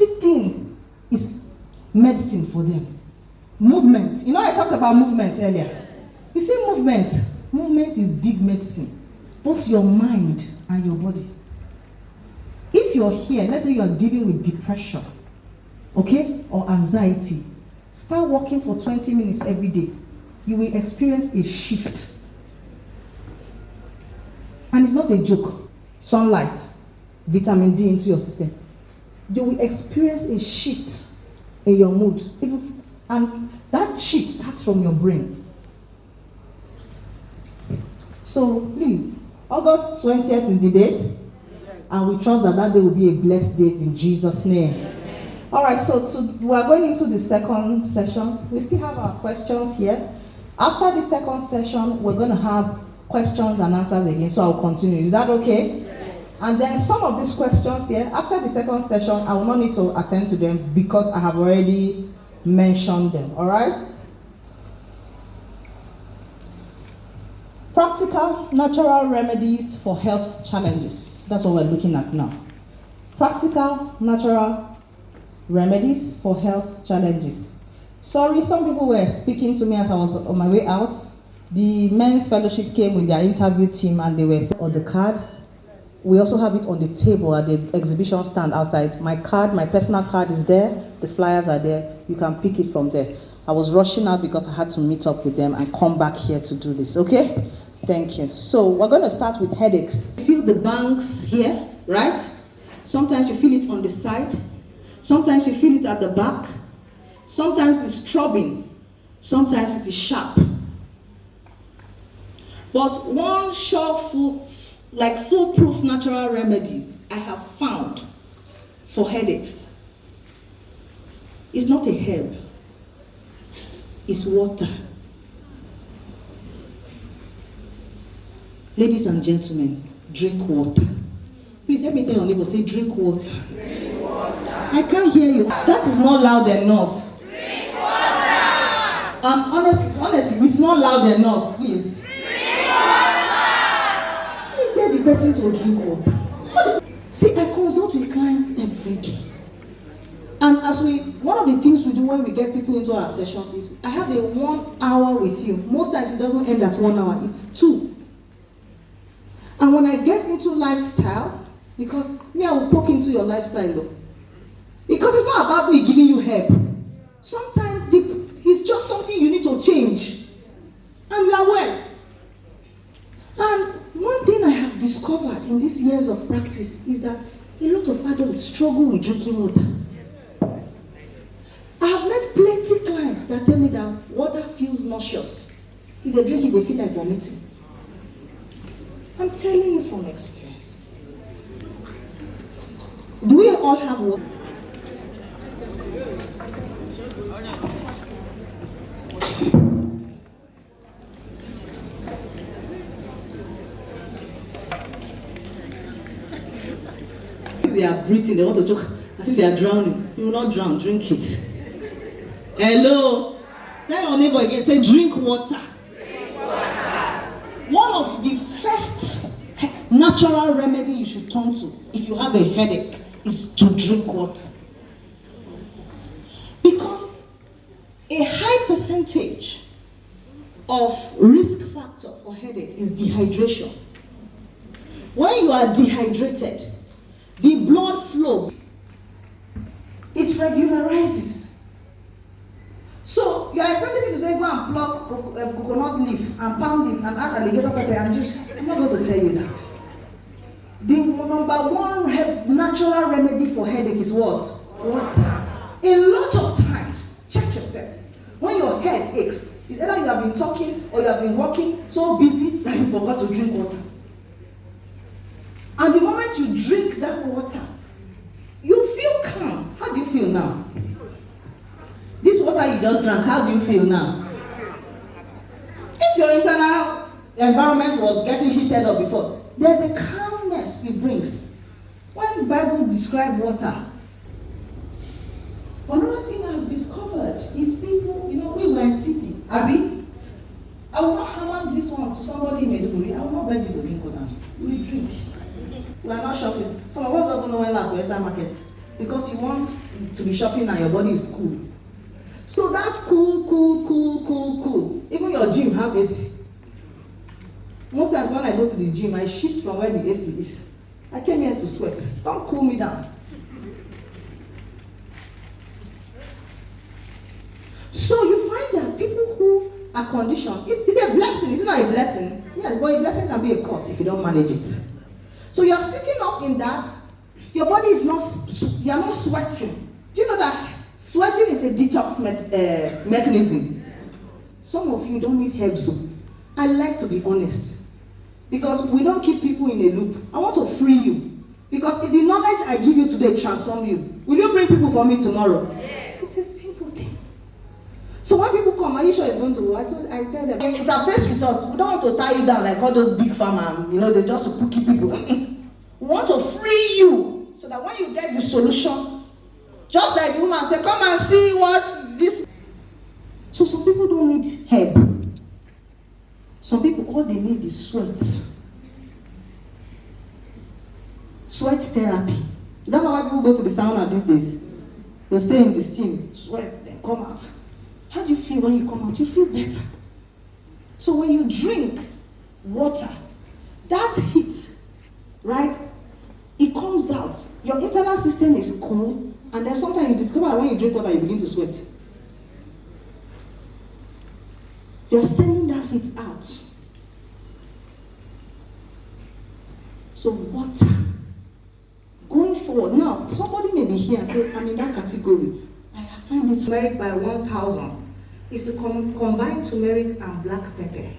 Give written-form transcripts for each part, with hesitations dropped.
Everything is medicine for them. Movement. You know, I talked about movement earlier. You see, movement. Movement is big medicine. Both your mind and your body. If you're here, let's say you're dealing with depression, okay, or anxiety, start walking for 20 minutes every day. You will experience a shift. And it's not a joke. Sunlight, vitamin D into your system. You will experience a shift in your mood. And that shift starts from your brain. So please, August 20th is the date. And we trust that that day will be a blessed date in Jesus' name. All right, so we are going into the second session. We still have our questions here. After the second session, we're going to have questions and answers again, so I'll continue. Is that okay? Yes. And then some of these questions here, after the second session, I will not need to attend to them because I have already mentioned them. All right? Practical, natural remedies for health challenges. That's what we're looking at now. Practical, natural remedies for health challenges. Sorry, some people were speaking to me as I was on my way out. The men's fellowship came with their interview team and they were on the cards. We also have it on the table at the exhibition stand outside. My card, my personal card is there. The flyers are there. You can pick it from there. I was rushing out because I had to meet up with them and come back here to do this, okay? Thank you. So we're going to start with headaches. You feel the bangs here, right? Sometimes you feel it on the side. Sometimes you feel it at the back. Sometimes it's throbbing. Sometimes it is sharp. But one sure foolproof natural remedy I have found for headaches is not a herb. It's water. Ladies and gentlemen, drink water. Please help me tell your neighbor, say drink water. Drink water. I can't hear you. That is not loud enough. Drink water. Honestly, it's not loud enough, please. Drink water. Let me tell the person to drink water. See, I consult with clients every day. And one of the things we do when we get people into our sessions is, I have a 1 hour with you. Most times it doesn't end at 1 hour, it's 2. And when I get into lifestyle, because me, I will poke into your lifestyle though. Because it's not about me giving you help. Sometimes it's just something you need to change. And you are well. And one thing I have discovered in these years of practice is that a lot of adults struggle with drinking water. I have met plenty of clients that tell me that water feels nauseous. If they drink it, they feel like vomiting. I'm telling you from experience. Do we all have water? If they are breathing, they want to choke as if they are drowning. You will not drown, drink it. Hello? Tell your neighbor again, say drink water. Drink water. One of the first natural remedy you should turn to if you have a headache is to drink water. Because a high percentage of risk factor for headache is dehydration. When you are dehydrated, the blood flow, it regularizes. So you are expecting me to say go and pluck coconut leaf and pound it and add alligator pepper and juice. I'm not going to tell you that. The number one natural remedy for headache is what? Water. A lot of times, check yourself. When your head aches, it's either you have been talking or you have been working so busy that you forgot to drink water. And the moment you drink that water, you feel calm. How do you feel now? This water you just drank, how do you feel now? If your internal environment was getting heated up before, there's a calmness it brings. When the Bible describes water, another thing I've discovered is people, we were in city, Abi. I will not hammer this one to somebody in Maiduguri. I will not beg you to drink water. We drink. We are not shopping. Some of us don't know when last we enter market. because you want to be shopping and your body is cool. So that's cool. Even your gym have AC. Most times when I go to the gym, I shift from where the AC is. I came here to sweat. Don't cool me down. So you find that people who are conditioned, it's a blessing. Is it not a blessing? Yes, but a blessing can be a curse if you don't manage it. So you're sitting up in that, your body is not, you're not sweating. Do you know that sweating is a detox mechanism? Some of you don't need help. So I like to be honest. Because we don't keep people in a loop. I want to free you. Because if the knowledge I give you today transform you, will you bring people for me tomorrow? Yes. It's a simple thing. So when people come, are you sure it's going to work? I tell them, interface with us. We don't want to tie you down like all those big farmers. They just keep people. We want to free you so that when you get the solution, just like the woman said, come and see what this. So some people don't need help. Some people, all they need is sweat. Sweat therapy. Is that not why people go to the sauna these days? They stay in the steam, sweat, then come out. How do you feel when you come out? You feel better. So when you drink water, that heat, right, it comes out. Your internal system is cool, and then sometimes you discover that when you drink water, you begin to sweat. You're sending that heat out. So water. Going forward. Now, somebody may be here and say, I'm in that category. I find it turmeric by 1,000 is to combine turmeric and black pepper.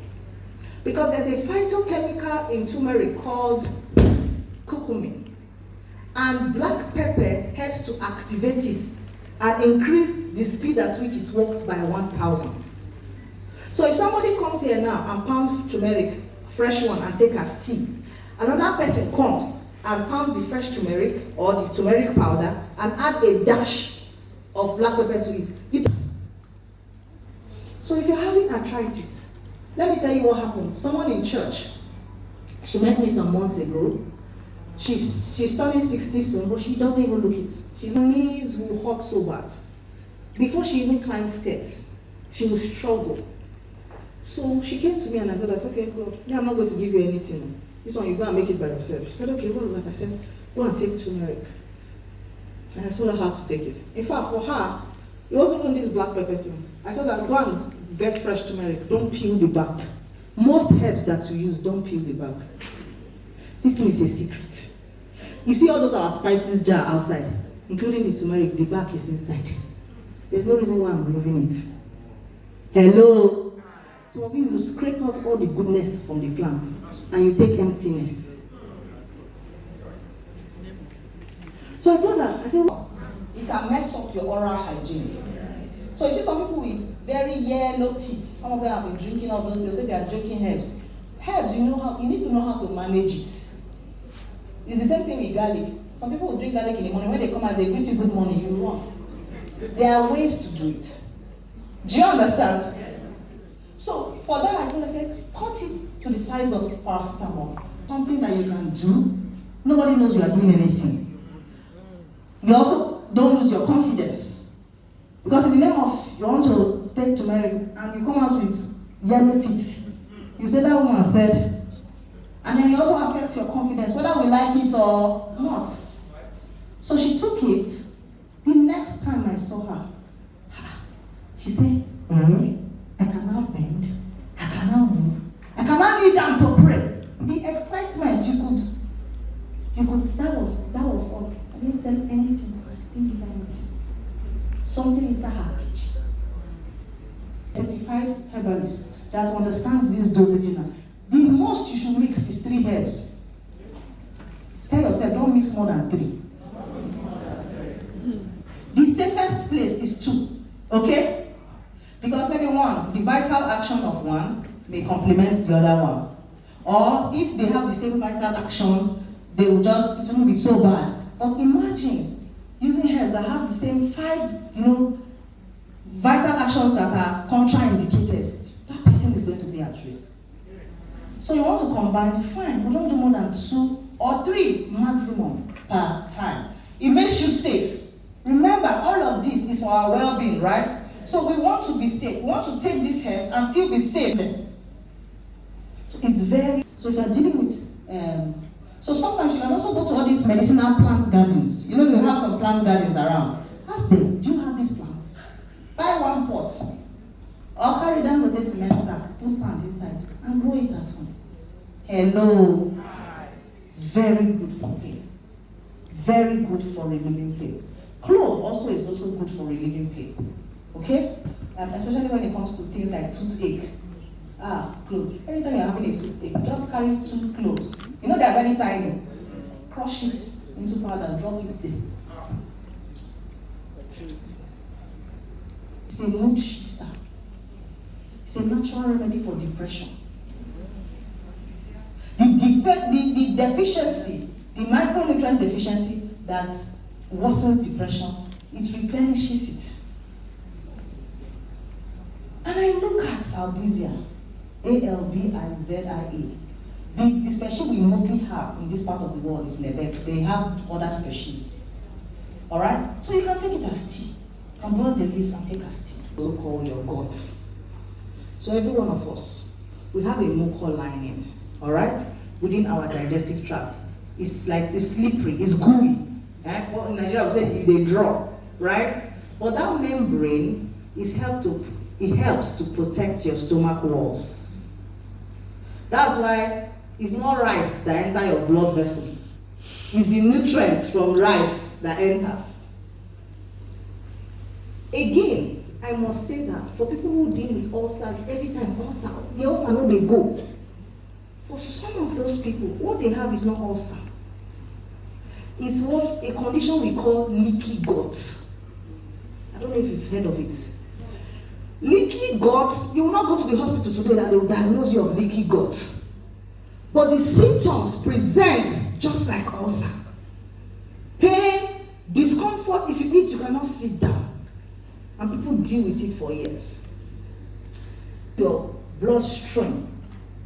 Because there's a phytochemical in turmeric called curcumin. And black pepper helps to activate it and increase the speed at which it works by 1,000. So if somebody comes here now and pound turmeric, fresh one, and take as tea, another person comes and pound the fresh turmeric or the turmeric powder and add a dash of black pepper to it. So if you're having arthritis, let me tell you what happened. Someone in church, she met me some months ago. She's turning 60 soon, but she doesn't even look it. Her knees will hurt so bad. Before she even climbed stairs, she will struggle. So she came to me and I told her, okay, God, I'm not going to give you anything. This one, you go and make it by yourself. She said, okay, what is that? I said, go and take turmeric. And I told her how to take it. In fact, for her, it wasn't even this black pepper thing. I told her, go and get fresh turmeric. Don't peel the bark. Most herbs that you use, don't peel the bark. This thing is a secret. You see all those our spices jar outside, including the turmeric, the bark is inside. There's no reason why I'm removing it. Hello? Some of you scrape out all the goodness from the plant and you take emptiness. So I told her, I said, well, it can mess up your oral hygiene. So you see some people with very yellow teeth, some of them have been drinking all those, they'll say they are drinking herbs. Herbs, you need to know how to manage it. It's the same thing with garlic. Some people will drink garlic in the morning. When they come out, they greet you good morning, you run. There are ways to do it. Do you understand? So for that, I told her, I said, cut it to the size of paracetamol. Something that you can do. Nobody knows you are doing anything. You also don't lose your confidence. Because in the name of you want to take turmeric and you come out with yellow teeth, you say that woman said, and then it also affects your confidence, whether we like it or not. So she took it. The next time I saw her, she said, I can now bend, I can now move, I can now kneel down to pray. The excitement you could, that was all. I didn't send anything to her, I didn't give her anything. Something inside her kitchen. Certified herbalist that understands this dosage. The most you should mix is 3 herbs. Tell yourself, don't mix more than 3. The safest place is 2, okay? Because maybe one, the vital action of one may complement the other one. Or if they have the same vital action, they will just, it won't be so bad. But imagine using herbs that have the same 5, vital actions that are contraindicated. That person is going to be at risk. So you want to combine, fine, but don't do more than 2 or 3 maximum per time. It makes you safe. Remember, all of this is for our well-being, right? So we want to be safe. We want to take these herbs and still be safe. So it's very, so if you're dealing with, so sometimes you can also go to all these medicinal plant gardens. You know, they have some plant gardens around. Ask them, do you have these plants? Buy one pot. Or carry down with a cement sack, put sand inside, and grow it at home. Hello. It's very good for pain. Very good for relieving pain. Clove also is also good for relieving pain. Okay? Especially when it comes to things like toothache. Clove. Anytime you're having a toothache, just carry 2 cloves. You know they are very tiny. Crush it into powder, drop it there. It's a mood shifter. It's a natural remedy for depression. The deficiency, the micronutrient deficiency that worsens depression, it replenishes it. And I look at albizia, Albizia. The species we mostly have in this part of the world is Nebek. They have other species. Alright? So you can take it as tea. You can boil the leaves and take as tea. Also call your guts. So every one of us, we have a mucous lining, alright, within our digestive tract. It's like, it's slippery, it's gooey. Well, in Nigeria, we say they draw, right? But that membrane helps to protect your stomach walls. That's why it's not rice that enter your blood vessel. It's the nutrients from rice that enters. Again, I must say that for people who deal with ulcer, every time the ulcer no dey go. For some of those people, what they have is not ulcer. It's what a condition we call leaky gut. I don't know if you've heard of it. Leaky gut, you will not go to the hospital today that they will diagnose you of leaky gut. But the symptoms present just like ulcer. Pain, discomfort, if you eat, you cannot sit down. And people deal with it for years. Your bloodstream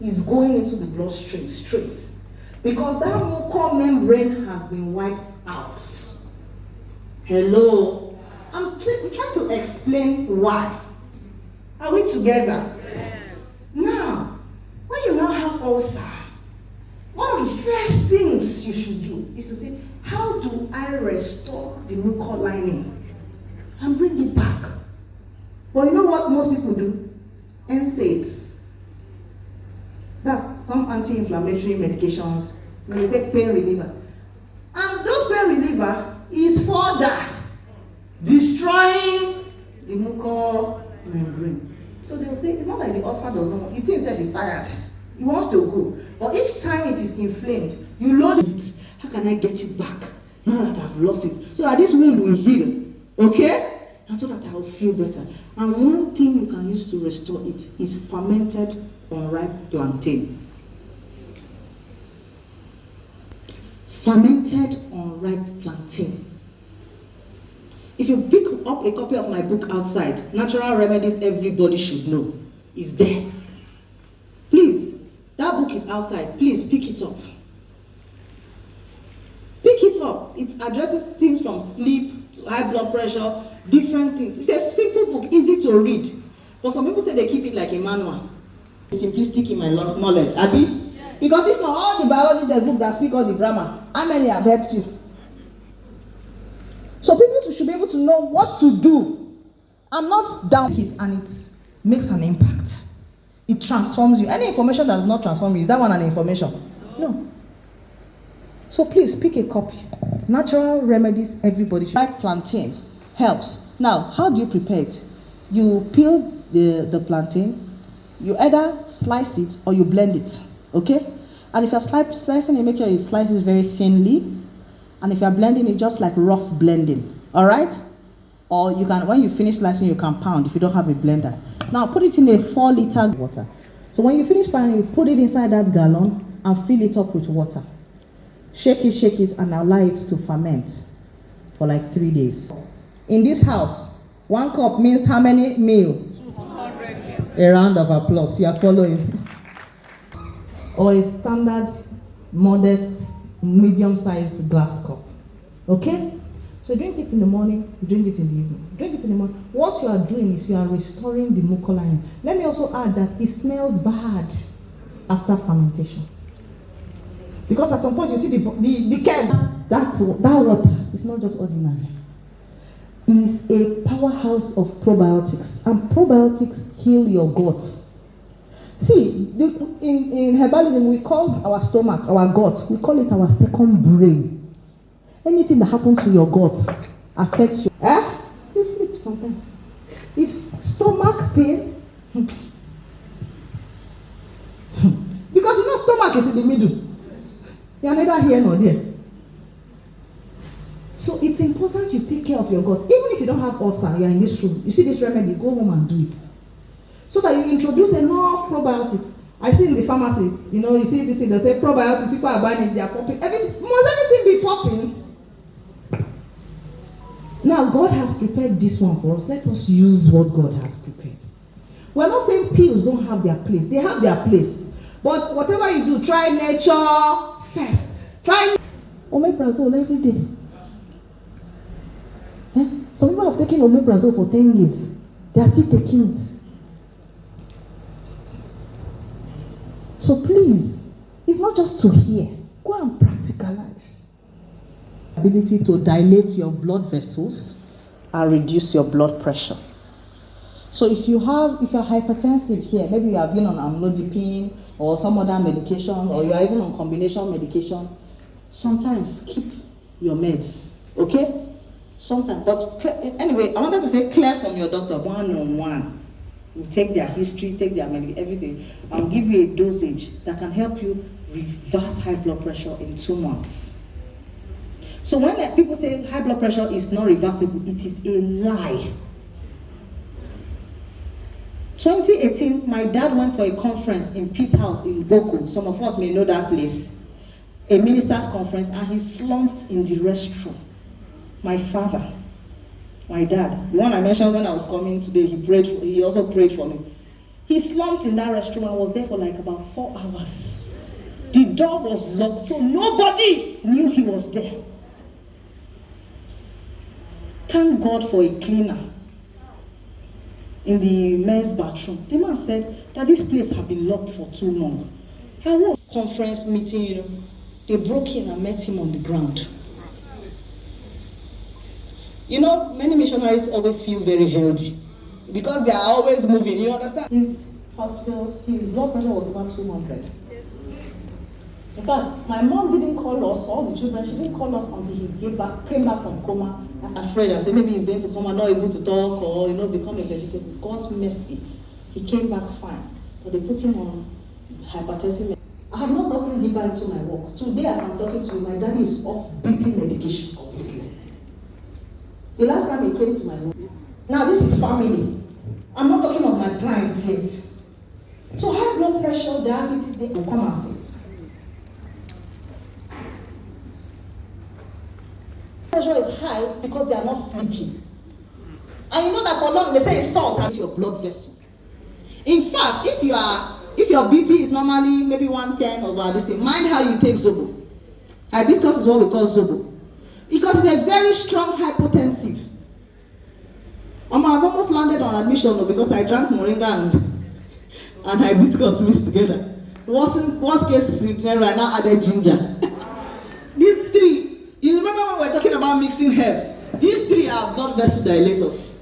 is going into the bloodstream straight. Because that mucous membrane has been wiped out. Hello? I'm trying to explain why. Are we together? Yes. Now, when you now have ulcer, one of the first things you should do is to say, how do I restore the mucous lining and bring it back? But you know what most people do? NSAIDs. That's some anti-inflammatory medications. They take pain reliever. And those pain reliever is further destroying the mucous membrane. So they will say, it's not like the ulcer does not, it thinks that it's tired. It wants to go. But each time it is inflamed, you load it. How can I get it back now that I've lost it? So that this wound will heal. Okay? And so that I will feel better. And one thing you can use to restore it is fermented unripe plantain. Fermented unripe plantain. If you pick up a copy of my book outside, Natural Remedies Everybody Should Know, is there. Please, that book is outside. Please pick it up. Pick it up. It addresses things from sleep to high blood pressure, different things. It's a simple book, easy to read. But some people say they keep it like a manual. Simplistic in my knowledge, Abi? Yes. Because if not all the biology textbook that speak all the grammar, how many have helped you? So people should be able to know what to do. I'm not down it, and it makes an impact. It transforms you. Any information that does not transform you, is that one an information? No. So please pick a copy. Natural Remedies Everybody Should Know. Like plantain helps. Now, how do you prepare it? You peel the plantain. You either slice it or you blend it. Okay? And if you're slicing it, make sure you slice it very thinly. And if you're blending it, just like rough blending. Alright? Or you can, when you finish slicing, you can pound if you don't have a blender. Now put it in a 4-liter water. So when you finish pounding, you put it inside that gallon and fill it up with water. Shake it, and allow it to ferment for like 3 days. In this house, 1 cup means how many meal? 200. A round of applause. You are following. Or a standard, modest, medium-sized glass cup. Okay? So drink it in the morning, drink it in the evening. Drink it in the morning. What you are doing is you are restoring the mucous lining. Let me also add that it smells bad after fermentation. Because at some point you see the kegs, that water is not just ordinary. It's a powerhouse of probiotics. And probiotics heal your gut. See, in herbalism, we call our stomach, our gut, we call it our second brain. Anything that happens to your gut affects you. You sleep sometimes. If stomach pain, because you know stomach is in the middle. You are neither here nor there. So it's important you take care of your gut. Even if you don't have ulcer, you are in this room. You see this remedy, go home and do it. So that you introduce enough probiotics. I see in the pharmacy, you see this thing, they say probiotics, people are buying it, they are popping. Must everything be popping? Now, God has prepared this one for us. Let us use what God has prepared. We're not saying pills don't have their place. They have their place. But whatever you do, try nature first. Try omeprazole every day. Some people have taken omeprazole for 10 years. They are still taking it. So please, it's not just to hear. Go and practicalize. Ability to dilate your blood vessels and reduce your blood pressure. So if you're hypertensive here, maybe you have been on amlodipine or some other medication, or you are even on combination medication, sometimes keep your meds, okay? Sometimes, but anyway, I wanted to say clear from your doctor, one-on-one. You take their history, take their medication, everything, and give you a dosage that can help you reverse high blood pressure in 2 months. So when people say high blood pressure is not reversible, it is a lie. 2018, my dad went for a conference in Peace House in Boko. Some of us may know that place. A minister's conference, and he slumped in the restroom. My father, my dad, the one I mentioned when I was coming today, he also prayed for me. He slumped in that restroom and was there for like about 4 hours. The door was locked, so nobody knew he was there. Thank God for a cleaner in the men's bathroom. The man said that this place had been locked for too long. I was conference meeting, they broke in and met him on the ground. Many missionaries always feel very healthy because they are always moving, you understand? His hospital, his blood pressure was over 200. In fact, my mom didn't call us, all the children, she didn't call us until he came back from coma. Afraid, I said maybe he's going to come and not able to talk or become a vegetable. God's mercy, he came back fine. But they put him on hypertensive. I have not gotten deeper into my work. Today, as I'm talking to you, my daddy is off BP medication completely. The last time he came to my room. Now this is family. I'm not talking of my clients yet. So high blood pressure, diabetes, they will come and sit. Pressure is high because they are not sleeping. And you know that for long they say it's salt and your blood vessel. In fact, if your BP is normally maybe 110 over this thing, mind how you take Zobo. Hibiscus is what we call Zobo. Because it's a very strong hypotensive. I've almost landed on admission because I drank moringa and hibiscus mixed together. Worst case scenario, I now added ginger. These three, you remember when we were talking about mixing herbs? These three are blood vessel dilators.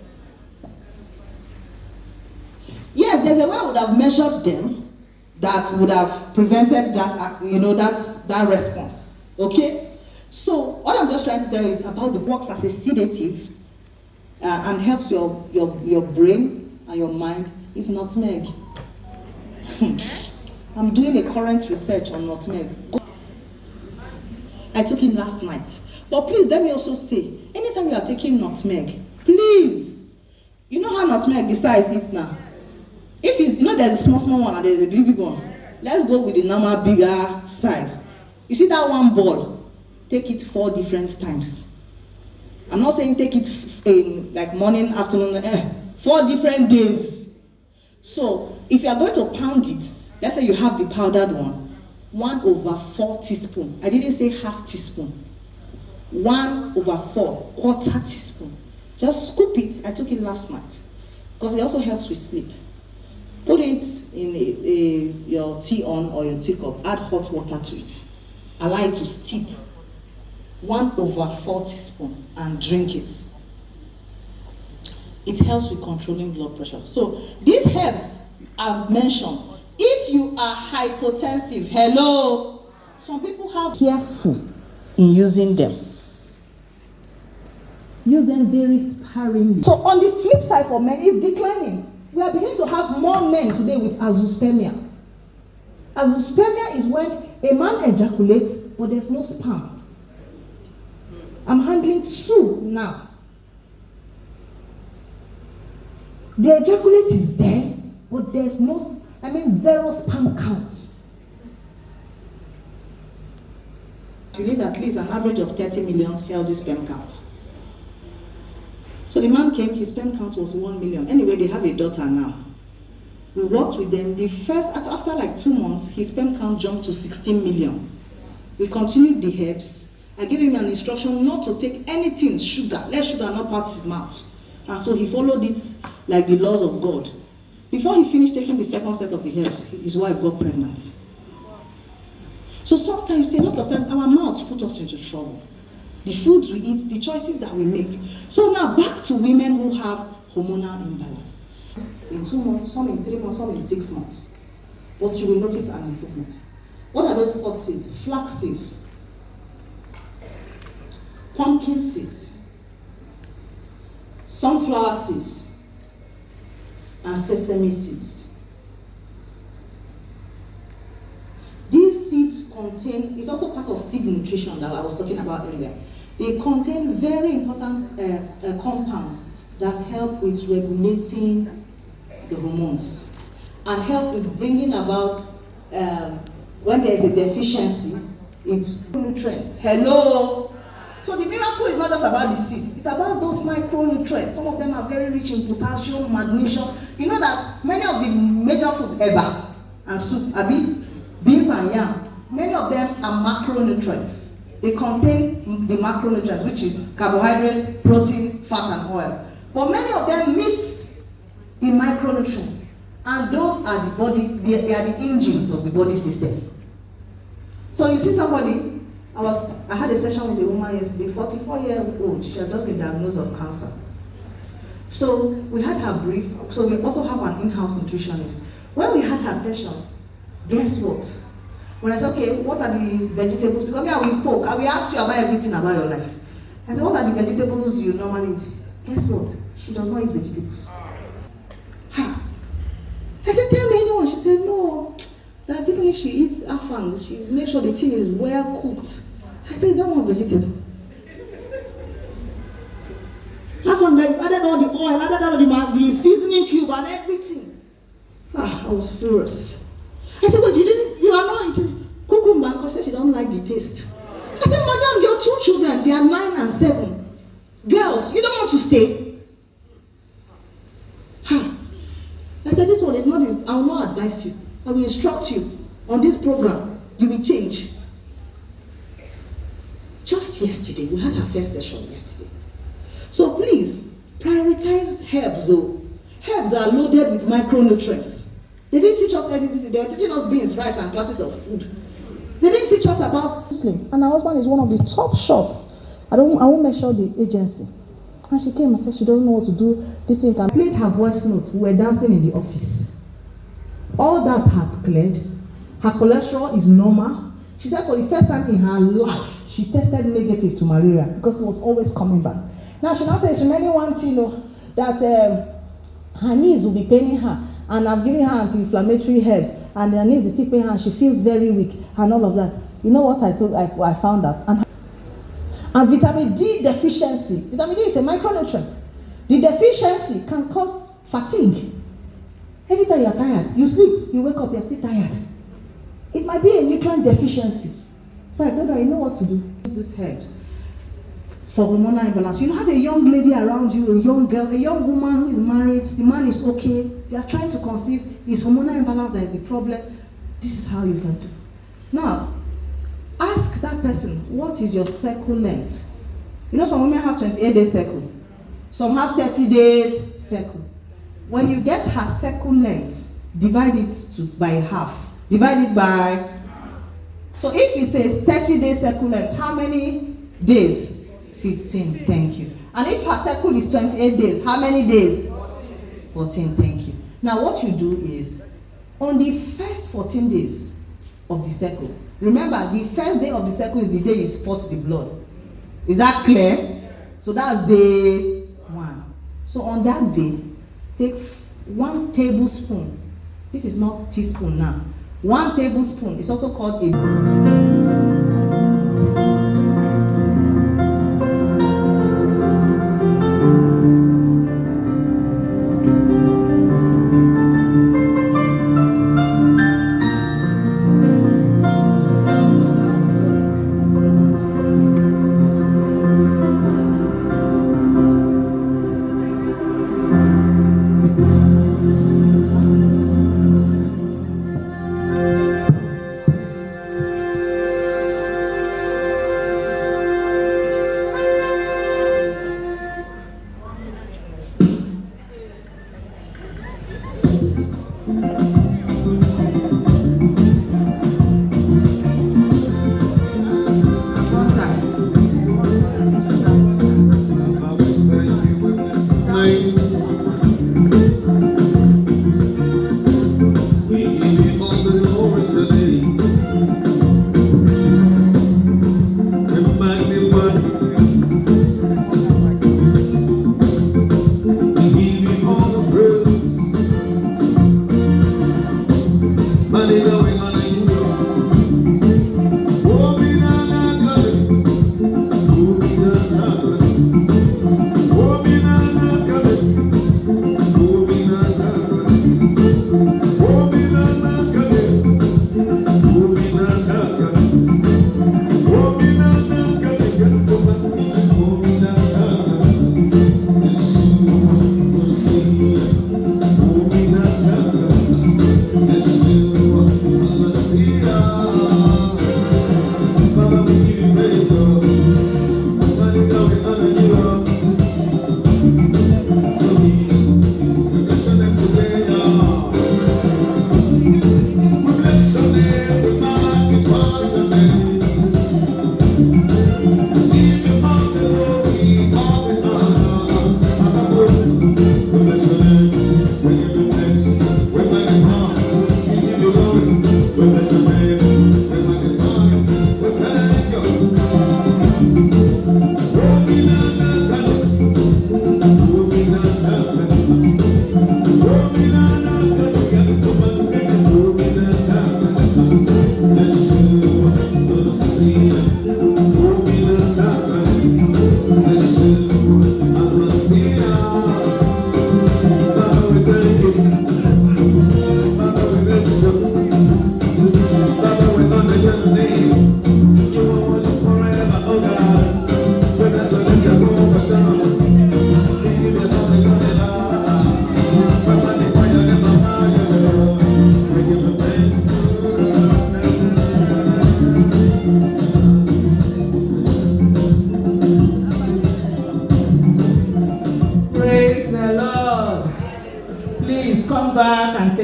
Yes, there's a way I would have measured them that would have prevented that, that response. Okay? So what I'm just trying to tell you is about the works as a sedative and helps your brain and your mind is nutmeg. I'm doing a current research on nutmeg. I took it last night. But please, let me also say, anytime you are taking nutmeg, please, you know how nutmeg, the size is now. If it's, there's a small one and there's a big one. Let's go with the normal bigger size. You see that one ball? Take it 4 different times. I'm not saying take it in like morning, afternoon, 4 different days. So if you are going to pound it, let's say you have the powdered one, 1/4 teaspoon. I didn't say half teaspoon. 1/4, quarter teaspoon. Just scoop it. I took it last night because it also helps with sleep. Put it in your tea on or your teacup. Add hot water to it. Allow it to steep. 1/4 teaspoon and drink it. It helps with controlling blood pressure. So these herbs I've mentioned, if you are hypotensive, hello, some people have careful in using them. Use them very sparingly. So on the flip side for men, it's declining. We are beginning to have more men today with azoospermia. Azoospermia is when a man ejaculates, but there's no sperm. I'm handling 2 now. The ejaculate is there, but there's no, 0 sperm count. You need at least an average of 30 million healthy sperm count. So the man came, his sperm count was 1 million. Anyway, they have a daughter now. We worked with them. After like 2 months, his sperm count jumped to 16 million. We continued the herbs. I gave him an instruction not to take anything, sugar. Let sugar not pass his mouth. And so he followed it like the laws of God. Before he finished taking the second set of the herbs, his wife got pregnant. So sometimes, a lot of times, our mouths put us into trouble. The foods we eat, the choices that we make. So now back to women who have hormonal imbalance. In 2 months, some in 3 months, some in 6 months. But you will notice an improvement. What are those 4 seeds? Flax seeds, pumpkin seeds, sunflower seeds, and sesame seeds. These seeds contain, it's also part of seed nutrition that I was talking about earlier. They contain very important compounds that help with regulating the hormones and help with bringing about, when there is a deficiency, in nutrients. Hello? So the miracle is not just about the seed, it's about those micronutrients. Some of them are very rich in potassium, magnesium. You know that many of the major food, eba and soup, beans and yam, many of them are macronutrients. They contain the macronutrients, which is carbohydrate, protein, fat, and oil. But many of them miss the micronutrients. And those are the body, they are the engines of the body system. So you see somebody, I had a session with a woman yesterday, 44-year-old, she had just been diagnosed of cancer. So we had her brief, so we also have an in-house nutritionist. When we had her session, guess what? When I said, okay, what are the vegetables? Because I will poke, I will ask you about everything about your life. I said, what are the vegetables you normally eat? Guess what? She does not eat vegetables. Ha! I said, tell me anyone. She said, no. That even if she eats afang, she makes sure the thing is well cooked. I said, don't want vegetable. Afang, I've added all the oil, added all the seasoning cube and everything. I was furious. I said, but you are not eating cucumber because she doesn't like the taste. I said, madam, your 2 children, they are 9 and 7. Girls, you don't want to stay? I said, this one is not, I will not advise you. I will instruct you on this program. You will change. Just yesterday, we had our first session yesterday. So please, prioritize herbs though. Herbs are loaded with micronutrients. They didn't teach us anything. They were teaching us beans, rice, and classes of food. They didn't teach us about Muslim. And her husband is one of the top shots. I won't mention the agency. And she came and said she doesn't know what to do. This thing can played her voice note. We were dancing in the office. All that has cleared. Her cholesterol is normal. She said for the first time in her life, she tested negative to malaria because it was always coming back. Now she now says remaining one thing, that her knees will be paining her. And I've given her anti-inflammatory herbs, and her knees is still paining her, and she feels very weak, and all of that. You know what I found out? And vitamin D deficiency. Vitamin D is a micronutrient. The deficiency can cause fatigue. Every time you're tired, you sleep, you wake up, you're still tired. It might be a nutrient deficiency. So I told her, you know what to do? Use this herb for hormonal imbalance. You have a young lady around you, a young girl, a young woman who is married, the man is okay, they are trying to conceive, it's hormonal imbalance that is the problem. This is how you can do. Now, ask that person, what is your cycle length? You know some women have 28 days cycle. Some have 30 days cycle. When you get her cycle length, divide it by half. Divide it by. So if you say 30 days cycle length, how many days? 15. Thank you. And if her cycle is 28 days, how many days? 14. Thank you. Now what you do is, on the first 14 days of the cycle, remember the first day of the cycle is the day you spot the blood. Is that clear? So that's day 1. So on that day, take 1 tablespoon. This is not teaspoon now. 1 tablespoon is also called a